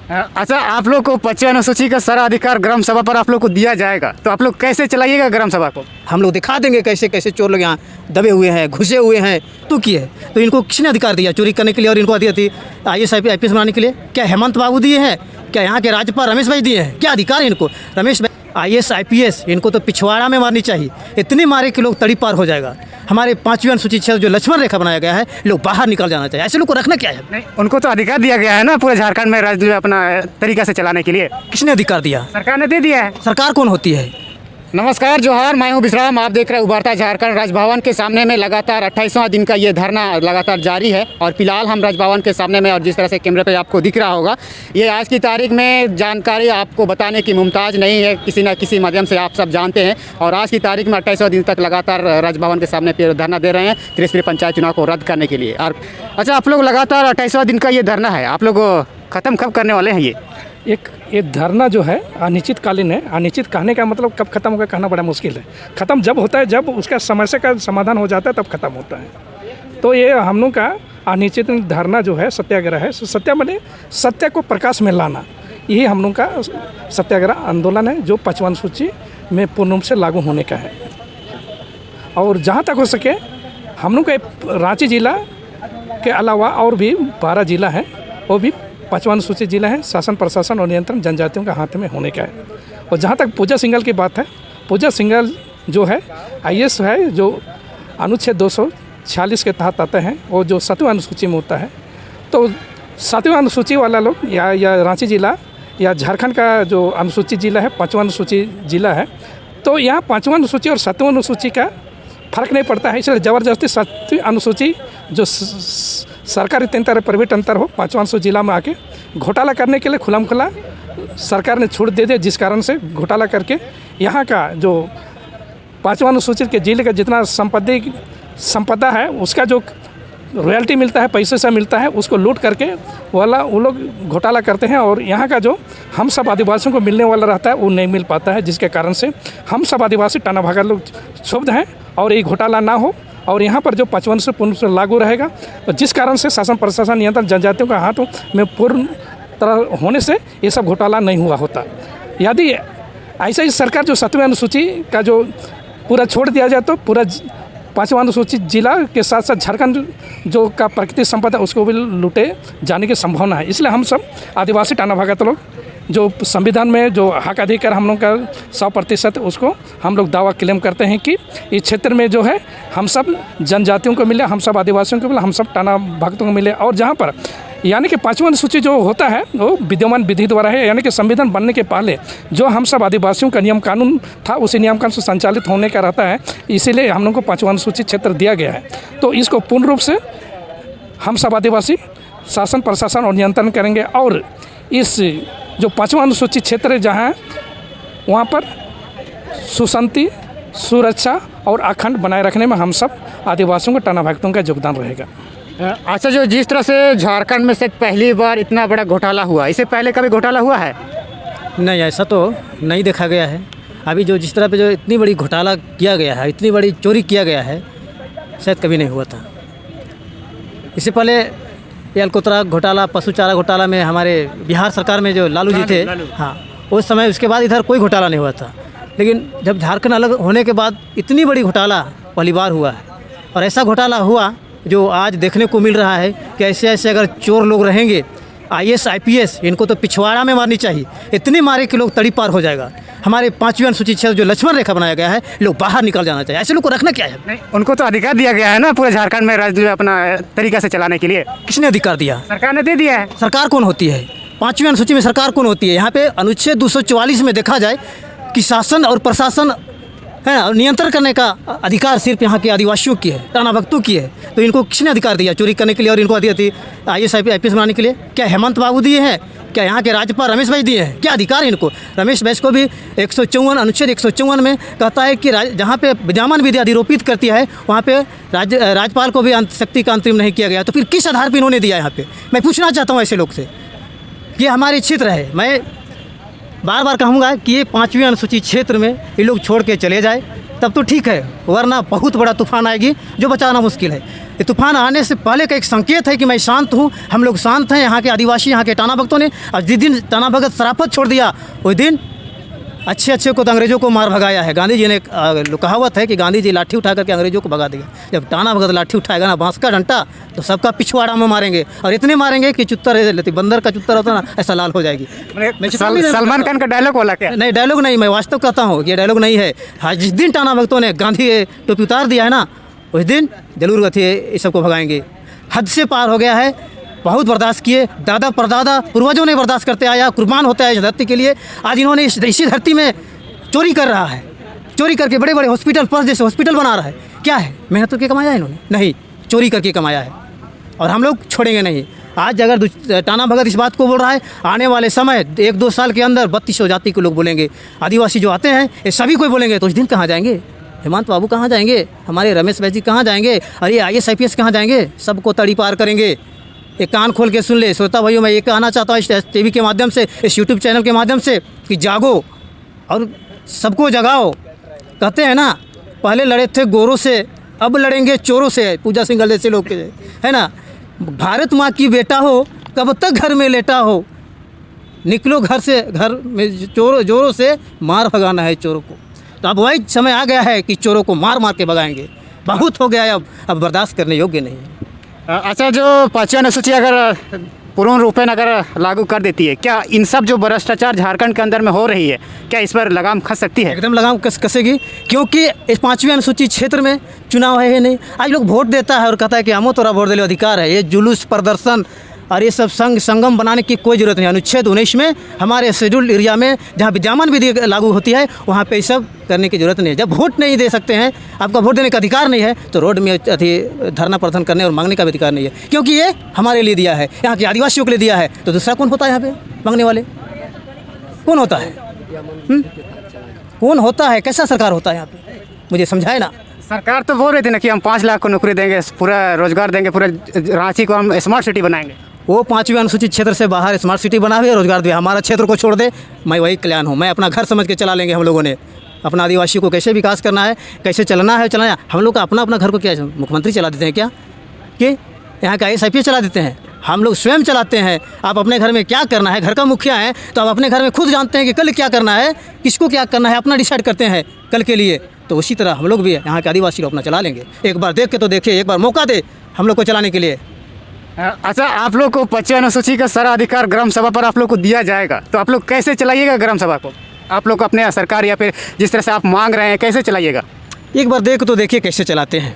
अच्छा, आप लोग को 25 अनुसूची का सारा अधिकार ग्राम सभा पर आप लोग को दिया जाएगा, तो आप लोग कैसे चलाइएगा ग्राम सभा को? हम लोग दिखा देंगे कैसे कैसे चोर लोग यहाँ दबे हुए हैं, घुसे हुए हैं। तो की है, तो इनको किसने अधिकार दिया चोरी करने के लिए और इनको दिया थी IAS IPS बनाने के लिए? क्या हेमंत बाबू दिए हैं? क्या यहाँ के राज्यपाल रमेश भाई दिए हैं? क्या अधिकार है इनको? रमेश भाई IAS IPS इनको तो पिछवाड़ा में मारनी चाहिए। इतने मारे कि लोग तड़ी पार हो जाएगा। हमारे 5वीं अनुसूची क्षेत्र जो लक्ष्मण रेखा बनाया गया है, लोग बाहर निकल जाना चाहिए। ऐसे लोग को रखना क्या है? नहीं, उनको तो अधिकार दिया गया है ना पूरे झारखंड में राज्य अपना तरीका से चलाने के लिए। किसने अधिकार दिया? सरकार ने दे दिया है। सरकार कौन होती है? नमस्कार, जोहार, मैं हूं विश्राम। आप देख रहे हैं उभरता झारखंड। राजभवन के सामने में लगातार 28वां दिन का ये धरना लगातार जारी है और फिलहाल हम राजभवन के सामने में, और जिस तरह से कैमरे पे आपको दिख रहा होगा, ये आज की तारीख में जानकारी आपको बताने की मुमताज नहीं है, किसी न किसी माध्यम से आप सब जानते हैं। और आज की तारीख में 28वां दिन तक लगातार राजभवन के सामने पे धरना दे रहे हैं त्रिस्तरीय पंचायत चुनाव को रद्द करने के लिए। और अच्छा, आप लोग लगातार 28वां दिन का ये धरना है, आप लोग ख़त्म कब करने वाले हैं? ये धरना जो है अनिश्चितकालीन है। अनिश्चित कहने का मतलब कब खत्म होगा कहना बड़ा मुश्किल है। ख़त्म जब होता है, जब उसका समस्या का समाधान हो जाता है, तब खत्म होता है। तो ये हम लोग का अनिश्चित धरना जो है सत्याग्रह है। सत्य माने सत्य को प्रकाश में लाना, यही हम लोग का सत्याग्रह आंदोलन है, जो 55 अनुसूची में पूर्ण रूप से लागू होने का है। और जहाँ तक हो सके हम लोग का रांची जिला के अलावा और भी 12 जिला है, वो भी 55 अनुसूचित जिला है। शासन प्रशासन और नियंत्रण जनजातियों के हाथ में होने का है। और जहाँ तक पूजा सिंघल की बात है, पूजा सिंघल जो है IAS है, जो अनुच्छेद 246 के तहत आते हैं, वो जो 7वीं अनुसूची में होता है। तो 7वीं अनुसूची वाला लोग या रांची जिला या झारखंड का जो अनुसूचित जिला है 5वां अनुसूची जिला है, तो यहाँ 5वां अनुसूची और 7वां अनुसूची का फ़र्क नहीं पड़ता है। इसलिए ज़बरदस्ती 7वीं अनुसूची जो सरकारी अंतर है, प्राइवेट अंतर हो, 5वां अनुसूची जिला में आके घोटाला करने के लिए खुला सरकार ने छूट दे दिया, जिस कारण से घोटाला करके यहाँ का जो 5वां अनुसूचित के जिले का जितना संपदा है, उसका जो रॉयल्टी मिलता है, पैसे से मिलता है, उसको लूट करके वो लोग घोटाला करते हैं। और यहाँ का जो हम सब आदिवासियों को मिलने वाला रहता है, वो नहीं मिल पाता है, जिसके कारण से हम सब आदिवासी टाना भागा लोग क्षुब्ध हैं और ये घोटाला ना हो और यहाँ पर जो 55 से पूर्ण से लागू रहेगा। और जिस कारण से शासन प्रशासन नियंत्रण जनजातियों का हाथों में पूर्ण तरह होने से ये सब घोटाला नहीं हुआ होता। यदि ऐसा ही सरकार जो 7वीं अनुसूची का जो पूरा छोड़ दिया जाए, तो पूरा 5वां अनुसूचित जिला के साथ साथ झारखंड जो का प्राकृतिक संपदा उसको भी लूटे जाने की संभावना है। इसलिए हम सब आदिवासी टाना भागा लोग जो संविधान में जो हक अधिकार हम लोग का 100% उसको हम लोग दावा क्लेम करते हैं कि इस क्षेत्र में जो है हम सब जनजातियों को मिले, हम सब आदिवासियों को मिले, हम सब टाना भक्तों को मिले। और जहाँ पर यानी कि 5वां अनुसूची जो होता है वो विद्यमान विधि द्वारा है, यानी कि संविधान बनने के पहले जो हम सब आदिवासियों का नियम कानून था, उसी नियम कानून से संचालित होने का रहता है। इसीलिए हम लोग को 5वां अनुसूचित क्षेत्र दिया गया है। तो इसको पूर्ण रूप से हम सब आदिवासी शासन प्रशासन और नियंत्रण करेंगे। और इस जो 5वां अनुसूचित क्षेत्र है जहाँ वहाँ पर सुशांति, सुरक्षा और अखंड बनाए रखने में हम सब आदिवासियों को टाना भक्तों का योगदान रहेगा। अच्छा, जो जिस तरह से झारखंड में से पहली बार इतना बड़ा घोटाला हुआ, इससे पहले कभी घोटाला हुआ है? नहीं, ऐसा तो नहीं देखा गया है। अभी जो जिस तरह पे जो इतनी बड़ी घोटाला किया गया है, इतनी बड़ी चोरी किया गया है, शायद कभी नहीं हुआ था। इससे पहले ये अलकोतरा घोटाला, पशु चारा घोटाला में हमारे बिहार सरकार में जो लालू जी थे, हाँ, उस समय उसके बाद इधर कोई घोटाला नहीं हुआ था। लेकिन जब झारखंड अलग होने के बाद इतनी बड़ी घोटाला पहली बार हुआ है। और ऐसा घोटाला हुआ जो आज देखने को मिल रहा है कि ऐसे ऐसे अगर चोर लोग रहेंगे, IAS IPS इनको तो पिछवाड़ा में मारनी चाहिए। इतने मारे कि लोग तड़ी पार हो जाएगा। हमारे 5वीं अनुसूची क्षेत्र जो लक्ष्मण रेखा बनाया गया है, लोग बाहर निकल जाना चाहिए। ऐसे लोग को रखना क्या है? नहीं, उनको तो अधिकार दिया गया है ना पूरे झारखंड में राज्य अपना तरीका से चलाने के लिए। किसने अधिकार दिया? सरकार ने दे दिया है। सरकार कौन होती है? 5वीं अनुसूची में सरकार कौन होती है? यहाँ पे अनुच्छेद 244 में देखा जाए कि शासन और प्रशासन है और नियंत्रण करने का अधिकार सिर्फ यहाँ के आदिवासियों की है, टाना भक्तों की है। तो इनको किसने अधिकार दिया चोरी करने के लिए और इनको दिया थी IAS IPS बनाने के लिए? क्या हेमंत बाबू दिए हैं? क्या यहाँ के राज्यपाल रमेश भाई दिए हैं? क्या अधिकार है इनको? रमेश भाई को भी 154 अनुच्छेद 154 में कहता है कि जहाँ पे विद्यमान विधि अधिरोपित करती है, वहाँ पे राज्यपाल को भी शक्ति का अंतरिम नहीं किया गया। तो फिर किस आधार पर इन्होंने दिया? यहाँ पे मैं पूछना चाहता हूँ ऐसे लोग से। ये हमारे क्षेत्र है, मैं बार बार कहूँगा कि ये 5वीं अनुसूचित क्षेत्र में ये लोग छोड़ के चले जाए, तब तो ठीक है, वरना बहुत बड़ा तूफान आएगी जो बचाना मुश्किल है। ये तूफान आने से पहले का एक संकेत है कि मैं शांत हूँ, हम लोग शांत हैं। यहाँ के आदिवासी, यहाँ के टाना भगतों ने, और जिस दिन टाना भगत शराफत छोड़ दिया उस दिन अच्छे को तो अंग्रेज़ों को मार भगाया है। गांधी जी ने कहावत है कि गांधी जी लाठी उठा करके अंग्रेज़ों को भगा दिया। जब टाना भगत लाठी उठाएगा ना, बांस का डंटा, तो सबका पिछवाड़ा में मारेंगे, और इतने मारेंगे कि चुत्तर बंदर का चुत्तर होता ना, ऐसा लाल हो जाएगी। सलमान खान का डायलॉग वाला क्या? नहीं, डायलॉग नहीं, मैं वास्तव कहता हूँ, ये डायलॉग नहीं है। हाँ, जिस दिन टाना भगतों ने गांधी टोपी उतार दिया है ना, उस दिन जरूर ये सबको भगाएंगे। हद से पार हो गया है, बहुत बर्दाश्त किए, दादा परदादा पूर्वजों ने बर्दाश्त करते आया, कुर्बान होते आए इस धरती के लिए। आज इन्होंने इसी धरती में चोरी कर रहा है, चोरी करके बड़े बड़े हॉस्पिटल, फर्स्ट जैसे हॉस्पिटल बना रहा है। क्या है, मेहनत करके कमाया है इन्होंने? नहीं, चोरी करके कमाया है, और हम लोग छोड़ेंगे नहीं। आज अगर टाना भगत इस बात को बोल रहा है, आने वाले समय 1-2 साल के अंदर 3200 जाति के लोग बोलेंगे, आदिवासी जो आते हैं ये सभी कोई बोलेंगे, तो उस दिन कहाँ जाएंगे? हेमंत बाबू कहाँ जाएंगे? हमारे रमेश भाई जी कहाँ जाएंगे? अरे IAS IPS कहाँ जाएंगे? सबको तड़ी पार करेंगे। एक कान खोल के सुन ले श्रोता भाइयों, मैं ये कहना चाहता हूँ इस TV के माध्यम से, इस YouTube चैनल के माध्यम से, कि जागो और सबको जगाओ। कहते हैं ना, पहले लड़े थे गोरों से, अब लड़ेंगे चोरों से, पूजा सिंघल जैसे लोग के, है ना। भारत माँ की बेटा हो, कब तक घर में लेटा हो, निकलो घर से, घर में जोरों से मार भगाना है चोरों को। तो अब वही समय आ गया है कि चोरों को मार मार के भगाएंगे। बहुत हो गया है, अब बर्दाश्त करने योग्य नहीं है। अच्छा, जो 5वीं अनुसूची अगर पूर्ण रूप में अगर लागू कर देती है, क्या इन सब जो भ्रष्टाचार झारखंड के अंदर में हो रही है, क्या इस पर लगाम कस सकती है? एकदम लगाम कसेगी, क्योंकि इस 5वीं अनुसूची क्षेत्र में चुनाव है ही नहीं। आज लोग वोट देता है और कहता है कि हमो तोरा वोट दे लो, अधिकार है। ये जुलूस, प्रदर्शन और ये सब संगम बनाने की कोई ज़रूरत नहीं। अनुच्छेद 19 में हमारे शेड्यूल एरिया में जहाँ विद्यमान विधि लागू होती है, वहाँ पे सब करने की ज़रूरत नहीं है। जब वोट नहीं दे सकते हैं, आपका वोट देने का अधिकार नहीं है, तो रोड में धरना प्रदर्शन करने और मांगने का भी अधिकार नहीं है, क्योंकि ये हमारे लिए दिया है, यहाँ के आदिवासियों के लिए दिया है। तो दूसरा कौन होता है यहाँ पे मांगने वाले? कौन होता है? कौन होता है? कैसा सरकार होता है यहाँ पे? मुझे समझाए ना। सरकार तो बोल रही थी ना कि हम 5 लाख को नौकरी देंगे, पूरा रोजगार देंगे, पूरा रांची को हम स्मार्ट सिटी बनाएंगे। वो 5वीं अनुसूचित क्षेत्र से बाहर स्मार्ट सिटी बनावे, रोजगार दे। हमारा क्षेत्र को छोड़ दे, मैं वही कल्याण हूँ। मैं अपना घर समझ के चला लेंगे। हम लोगों ने अपना आदिवासी को कैसे विकास करना है, कैसे चलना है, चलाना। हम लोग का अपना घर को क्या मुख्यमंत्री चला देते हैं क्या? कि यहाँ का IAS IPS चला देते हैं? हम लोग स्वयं चलाते हैं। आप अपने घर में क्या करना है, घर का मुखिया है, तो आप अपने घर में खुद जानते हैं कि कल क्या करना है, किसको क्या करना है, अपना डिसाइड करते हैं कल के लिए। तो उसी तरह हम लोग भी यहाँ के आदिवासी लोग अपना चला लेंगे। एक बार देख के तो देखिए, एक बार मौका दे हम लोग को चलाने के लिए। अच्छा, आप लोग को 5वीं अनुसूची का सारा अधिकार ग्राम सभा पर आप लोग को दिया जाएगा, तो आप लोग कैसे चलाइएगा ग्राम सभा को? आप लोग अपने सरकार या फिर जिस तरह से आप मांग रहे हैं, कैसे चलाइएगा? एक बार देख तो देखिए कैसे चलाते हैं,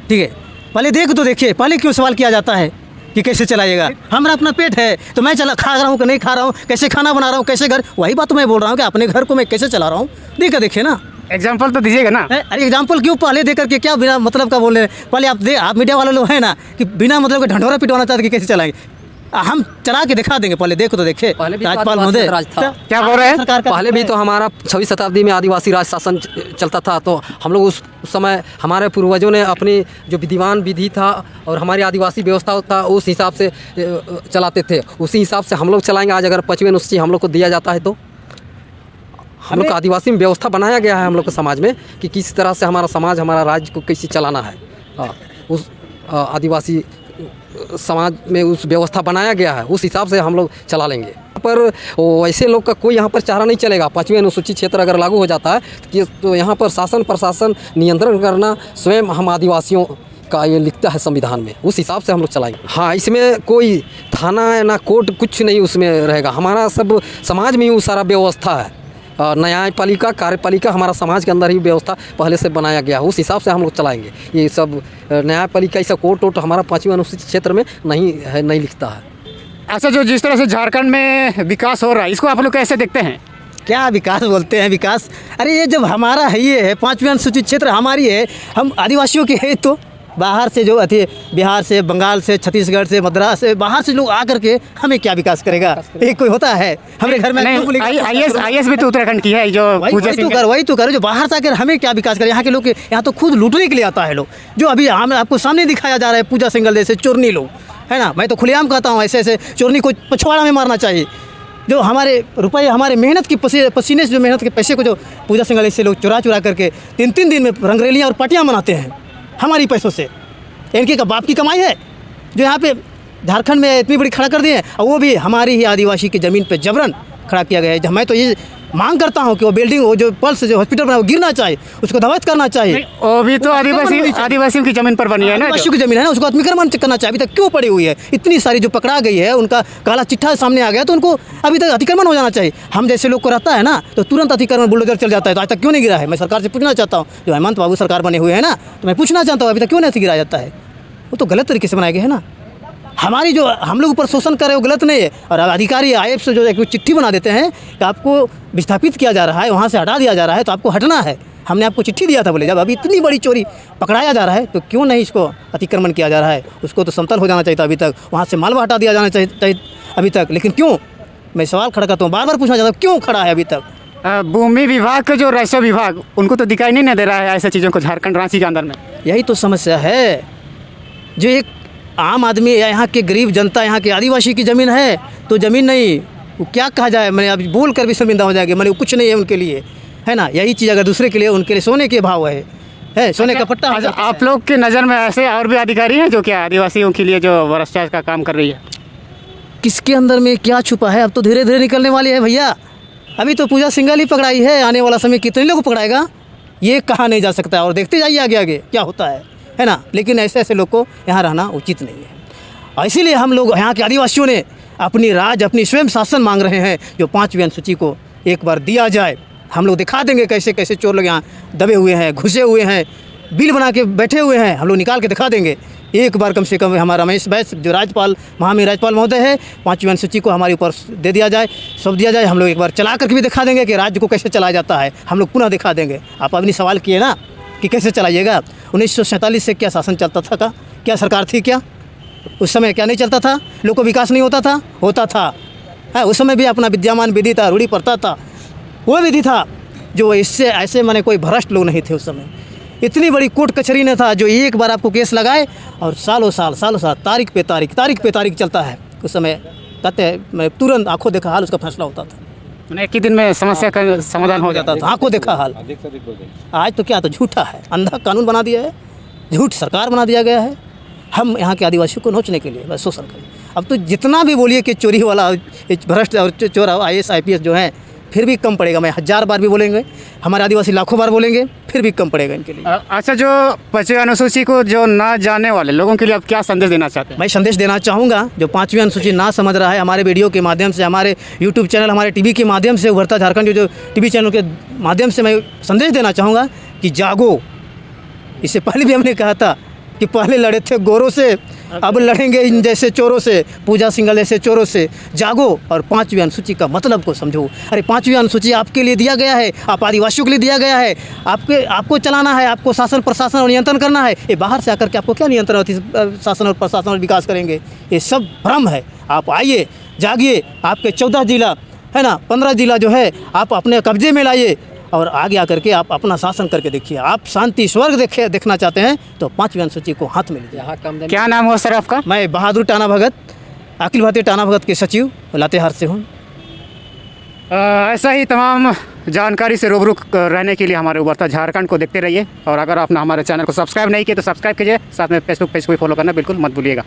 ठीक है? पहले देख तो देखिए, पहले क्यों सवाल किया जाता है कि कैसे चलाइएगा? हमारा अपना पेट है, तो मैं खा रहा हूँ कि नहीं खा रहा हूँ, कैसे खाना बना रहा हूँ, कैसे घर, वही बात तो मैं बोल रहा हूँ कि अपने घर को मैं कैसे चला रहा हूँ, देखिए ना। एग्जाम्पल तो दीजिएगा ना। अरे एग्जाम्पल क्यों पहले दे करके क्या बिना मतलब का बोल रहे हैं? पहले आप मीडिया वाले लोग हैं ना कि बिना मतलब के ढंढोरा पिटवाना चाहते कि कैसे चलाएंगे। हम चला के दिखा देंगे, पहले देखो तो देखे। राज्यपाल महोदय क्या बोल रहे हैं? पहले भी तो हमारा 6वीं शताब्दी में आदिवासी राज शासन चलता था, तो हम लोग उस समय हमारे पूर्वजों ने अपनी जो विधिवान विधि था और हमारी आदिवासी व्यवस्था था, उस हिसाब से चलाते थे। उसी हिसाब से हम लोग चलाएंगे। आज अगर 5वीं अनुसूची हम लोग को दिया जाता है, तो हम लोग का आदिवासी में व्यवस्था बनाया गया है हम लोग के समाज में कि किस तरह से हमारा समाज, हमारा राज्य को कैसे चलाना है। उस आदिवासी समाज में उस व्यवस्था बनाया गया है, उस हिसाब से हम लोग चला लेंगे। पर वैसे लोग का कोई यहाँ पर चारा नहीं चलेगा। 5वीं अनुसूचित क्षेत्र अगर लागू हो जाता है तो यहाँ पर शासन प्रशासन नियंत्रण करना स्वयं हम आदिवासियों का ये लिखता है संविधान में, उस हिसाब से हम लोग चलाएंगे। हाँ, इसमें कोई थाना ना कोर्ट कुछ नहीं उसमें रहेगा। हमारा सब समाज में ही वो सारा व्यवस्था है। न्यायपालिका, कार्यपालिका हमारा समाज के अंदर ही व्यवस्था पहले से बनाया गया है, उस हिसाब से हम लोग चलाएंगे। ये सब न्यायपालिका ऐसा कोर्ट हमारा 5वीं अनुसूचित क्षेत्र में नहीं है, नहीं लिखता है। अच्छा, जो जिस तरह से झारखंड में विकास हो रहा है, इसको आप लोग कैसे देखते हैं? क्या विकास बोलते हैं विकास? अरे ये जब हमारा है, ये है 5वीं अनुसूचित क्षेत्र हमारी है, हम आदिवासियों की है, तो बाहर से जो अति बिहार से, बंगाल से, छत्तीसगढ़ से, मद्रास से, बाहर से लोग आकर के हमें क्या विकास करेगा? एक कोई होता है हमारे घर में? IAS भी तो उत्तराखंड की है, जो वही तो करो, जो बाहर से आकर हमें क्या विकास करे? यहाँ के लोग यहाँ तो खुद लूटने के लिए आता है लोग, जो अभी हम आपको सामने दिखाया जा रहा है। पूजा सिंघल जैसे चोरनी लोग, है ना। मैं तो खुलेआम कहता हूँ, ऐसे ऐसे चोरनी को पछवाड़ा में मारना चाहिए। जो हमारे रुपये, हमारे मेहनत की पसीने से जो मेहनत के पैसे को जो पूजा सिंघल ऐसे लोग चुरा करके 3-3 दिन में रंगरेलियाँ और पार्टियाँ मनाते हैं हमारी पैसों से। इनके बाप की कमाई है जो यहाँ पे झारखंड में इतनी बड़ी खड़ा कर दिए, और वो भी हमारी ही आदिवासी की ज़मीन पे जबरन खड़ा किया गया है। मैं तो ये मांग करता हूँ कि वो बिल्डिंग, वो जो पल्स जो हॉस्पिटल बना, वो गिरना चाहिए, उसको ध्वस्त करना चाहिए। वो भी तो आदिवासियों की ज़मीन पर बनी है ना, आदिवासियों की ज़मीन है ना, उसको अतिक्रमण करना चाहिए। अभी तक क्यों पड़ी हुई है? इतनी सारी जो पकड़ा गई है, उनका काला चिट्ठा सामने आ गया, तो उनको अभी तक अतिक्रमण हो जाना चाहिए। हम जैसे लोग को रहता है ना, तो तुरंत अतिक्रमण बुलडोजर चल जाता है। तो आज तक क्यों नहीं गिरा है? मैं सरकार से पूछना चाहता हूँ, जो हेमंत बाबू सरकार बने हुए हैं ना, तो मैं पूछना चाहता हूँ अभी तक क्यों नहीं गिराया जाता है? वो तो गलत तरीके से बनाए गए हैं ना। हमारी जो हम लोग ऊपर शोषण कर रहे हैं वो गलत नहीं है। और अधिकारी आईएएफ से जो एक चिट्ठी बना देते हैं कि आपको विस्थापित किया जा रहा है, वहाँ से हटा दिया जा रहा है, तो आपको हटना है। हमने आपको चिट्ठी दिया था, बोले जब अभी इतनी बड़ी चोरी पकड़ाया जा रहा है तो क्यों नहीं इसको अतिक्रमण किया जा रहा है? उसको तो समतल हो जाना चाहिए था अभी तक, वहाँ से मालवा हटा दिया जाना चाहिए अभी तक। लेकिन क्यों? मैं सवाल खड़ा करता हूँ, बार बार पूछना चाहता हूँ, क्यों खड़ा है अभी तक? भूमि विभाग का जो राजस्व विभाग, उनको तो दिखाई नहीं दे रहा है ऐसे चीज़ों को झारखंड रांची के अंदर में। यही तो समस्या है। जो एक आम आदमी या यहाँ के गरीब जनता, यहाँ के आदिवासी की ज़मीन है, तो ज़मीन नहीं, वो क्या कहा जाए, मैंने अभी बोल कर भी शर्मिंदा हो जाएंगे, मैंने कुछ नहीं है उनके लिए, है ना। यही चीज़ अगर दूसरे के लिए, उनके लिए सोने के भाव है सोने का पट्टा। आप लोग के नज़र में ऐसे और भी अधिकारी हैं जो क्या आदिवासियों के लिए जो भ्रष्टाचार का काम कर रही है? किसके अंदर में क्या छुपा है? अब तो धीरे धीरे निकलने वाली है भैया। अभी तो पूजा सिंघल ही पकड़ाई है, आने वाला समय कितने लोग पकड़ाएगा ये कहा नहीं जा सकता। और देखते जाइए आगे आगे क्या होता है ना। लेकिन ऐसे ऐसे लोग को यहाँ रहना उचित नहीं है, और इसीलिए हम लोग यहाँ के आदिवासियों ने अपनी स्वयं शासन मांग रहे हैं, जो 5वीं अनुसूची को एक बार दिया जाए। हम लोग दिखा देंगे कैसे कैसे चोर लोग यहाँ दबे हुए हैं, घुसे हुए हैं, बिल बना के बैठे हुए हैं, हम लोग निकाल के दिखा देंगे। एक बार कम से कम हमारा रमेश बैस जो महामहिम राज्यपाल महोदय है, 5वीं अनुसूची को हमारे ऊपर दे दिया जाए, सौंप दिया जाए। हम लोग एक बार चला करके भी दिखा देंगे कि राज्य को कैसे चलाया जाता है, हम लोग पुनः दिखा देंगे। आप अपनी सवाल किए ना कि कैसे चलाइएगा। 1947 से क्या शासन चलता था? क्या सरकार थी? क्या उस समय क्या नहीं चलता था? लोग को विकास नहीं होता था। उस समय भी अपना विद्यमान विधि था, रूढ़ी प्रथा था, वो विधि था जो इससे ऐसे माने कोई भ्रष्ट लोग नहीं थे उस समय। इतनी बड़ी कोर्ट कचहरी ने था जो एक बार आपको केस लगाए और सालों साल तारीख पे तारीख चलता है। उस समय कहते हैं तुरंत आंखों देखा हाल उसका फैसला होता था, एक ही दिन में समस्या का समाधान हो जाता था। आंखों देखा हाल। आज तो क्या, तो झूठा है, अंधा कानून बना दिया है, झूठ सरकार बना दिया गया है। हम यहाँ के आदिवासियों को नोचने के लिए बस शोषण करें। अब तो जितना भी बोलिए कि चोरी वाला, भ्रष्ट और चोर IAS IPS जो हैं, फिर भी कम पड़ेगा। मैं 1000 बार भी बोलेंगे, हमारे आदिवासी लाखों बार बोलेंगे, फिर भी कम पड़ेगा इनके लिए। अच्छा, जो 5वीं अनुसूची को जो ना जानने वाले लोगों के लिए आप क्या संदेश देना चाहते हैं? मैं संदेश देना चाहूँगा, जो 5वीं अनुसूची ना समझ रहा है, हमारे वीडियो के माध्यम से, हमारे यूट्यूब चैनल, हमारे टीवी के माध्यम से, उभरता झारखंड जो टीवी चैनल के माध्यम से मैं संदेश देना चाहूँगा कि जागो। इससे पहले भी हमने कहा था कि पहले लड़े थे गोरों से, अब लड़ेंगे इन जैसे चोरों से, पूजा सिंघल जैसे चोरों से। जागो और 5वीं अनुसूची का मतलब को समझो। अरे 5वीं अनुसूची आपके लिए दिया गया है, आप आदिवासियों के लिए दिया गया है। आपको चलाना है, आपको शासन प्रशासन और नियंत्रण करना है। ये बाहर से आकर के आपको क्या नियंत्रण होती, शासन और प्रशासन और विकास करेंगे? ये सब भ्रम है। आप आइए, जागिए, आपके 14 जिला है ना, 15 जिला जो है आप अपने कब्जे में लाइए और आगे आकर के आप अपना शासन करके देखिए। आप शांति स्वर्ग देखना चाहते हैं तो 5वीं अनुसूची को हाथ में लीजिए। क्या नाम हुआ सर आपका? मैं बहादुर टाना भगत, अखिल भारतीय टाना भगत के सचिव लातेहार से हूँ। ऐसा ही तमाम जानकारी से रूबरू रहने के लिए हमारे उभरता झारखंड को देखते रहिए। और अगर आपने हमारे चैनल को सब्सक्राइब नहीं किया तो सब्सक्राइब कीजिए, साथ में फेसबुक पेज को भी फॉलो करना बिल्कुल मत भूलिएगा।